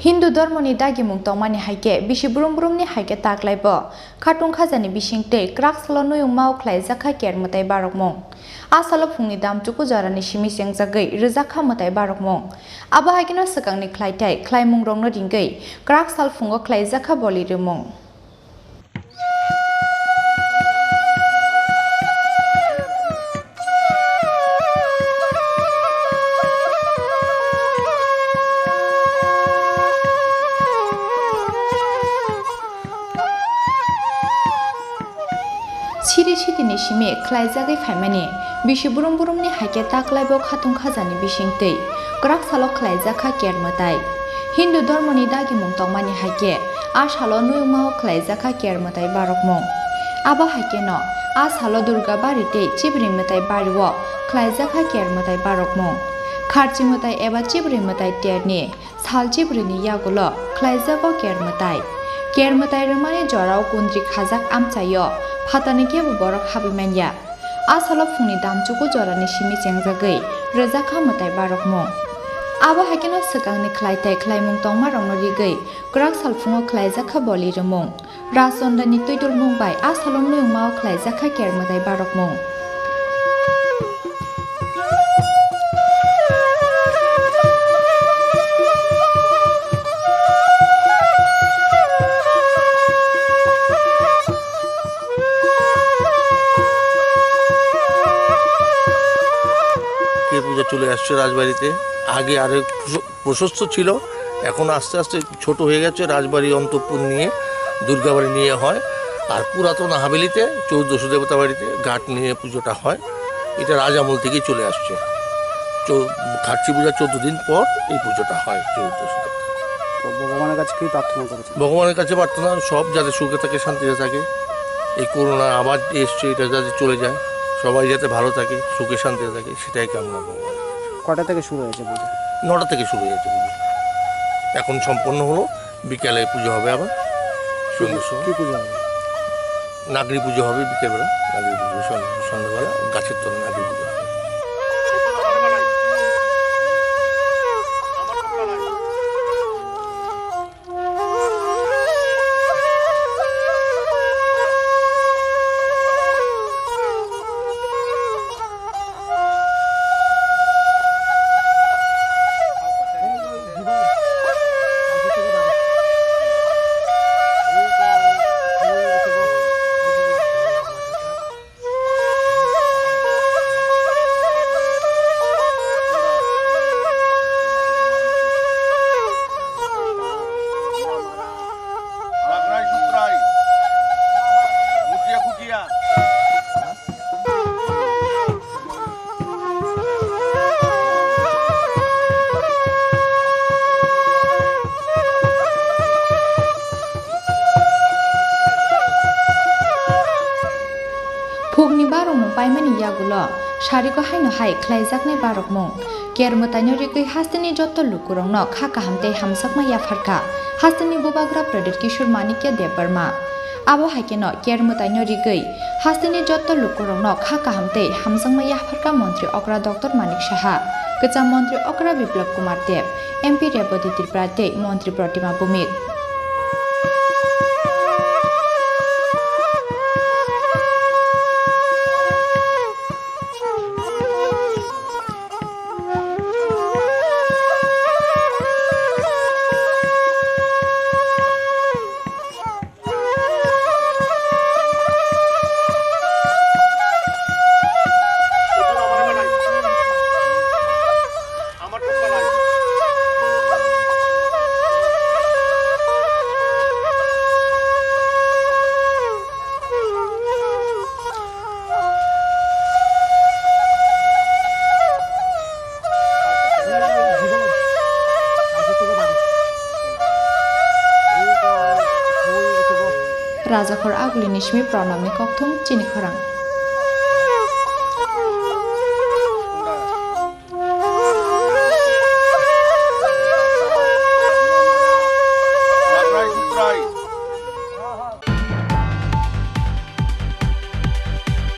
हिंदू धर्मनि दागिमुं तंमानि हाइके बिसि बुरुम-बुरुमनि हाइके ताकलाइबो खाटुं खाजानि बिसिंते क्राक्सलो नुयुं मावख्लाय जाखा केरमताय बारकमं आसालो फुंनि दामचुकु जरानि सिमिसें जागै रोजाखा मताय बारकमं आबा हाइकेनो सकांनि ख्लायथाय ख्लायमुं रंनो रिंगै क्राक्साल फुंगो ख्लाय जाखा बलिरुमं सिरि-सिरिनि सिमे ख्लायजागै फाइमानि बिसि बुरुम-बुरुमनि हाइके ताकलाइबो खाथुं खाजानि बिसिंतै क्राक्सालो ख्लायजाखा केरमताय हिंदू धर्मनि दागिमुं तंमानि हाइके आसालो नुयुंमाव ख्लायजाखा केरमताय बारकमं आबा हाइकेनो आसालो दुर्गा बारिते चिब्रिमताय बारिवो ख्लायजाखा केरमताय बारकमं खारचिमताय एबा चिब्रिमताय तेरनि साल चिब्रिनि यागुलो ख्लायजागो केरमताय रमानि जराव कुन्द्रि खाजाक आमचायो फातानि केबो बरक हाबिमानिया आसालो फुंनि दामचुकु जरानि सिमि जेंजागै रोजाखा मताय बारकमं आबा हाइकेनो सकांनि ख्लायथाय ख्लायमुं तंमा रंनो रिगै क्राक्साल फुङो ख्लायजाखा बलिरुमं राजचन्द्रनि तुइतुल मुंबाय आसालो नुयुंमाव ख्लायजाखा केरमताय बारकमं পূজা চলে আসছে রাজবাড়িতে আগে আরেক প্রশস্ত ছিল এখন আস্তে আস্তে ছোট হয়ে গেছে রাজবাড়ি অন্তঃপুর নিয়ে দুর্গাবাড়ি নিয়ে হয় আর পুরাতন হাভেলিতে 1400 দেবতা বাড়িতে ঘাট নিয়ে পুজোটা হয় এটা রাজামল থেকেই চলে আসছে খাটচি পূজা 14 দিন পর এই পুজোটা হয় 1400 ভগবানের কাছে কি প্রার্থনা করেছে ভগবানের কাছে প্রার্থনা সব যাতে সুখে থাকে শান্তিতে থাকে এই করোনা আবার এসছে এটা যাতে চলে যায় সবাই যাতে ভালো থাকে সুখে শান্তিতে থাকে সেটাই কামনা করব কটা থেকে শুরু হয়েছে পুজো 9টা থেকে শুরু হয়েছে পুজো এখন সম্পন্ন হলো বিকেলে পুজো হবে আবার সন্ধ্যার সময় কি পুজো হবে নাগরি পুজো হবে বিকেলবেলা নাগরি পুজো সন্ধ্যাবেলা গাছের তলায় নাগরি পুজো হবে फुगनि बारकमं पाइमानि यागुलो सारिको हाइनो हाइ ख्लायजाकनाय बारकमं केरमतायनो रिगै हास्तिनि जत्त लुकुरंनो खाका हामते हामसाकमा याफारका हास्तिनि बुबाग्रा प्रदीप किशोर मानिक्य देबबर्मा आबो हाइकेनो केरमतायनो रिगै हास्तिनि जत्त लुकुरंनो खाका हामते हामसाकमा याफारका मन्त्री अकरा डॉक्टर मानिक साहा गोजाम मन्त्री अकरा बिप्लव कुमार देव एमपी रेवती त्रिपुराते मन्त्री प्रतिमा भूमिक राजाखर आगुलिनि सिमी प्रणामनि कक्थुम चिनि खरां।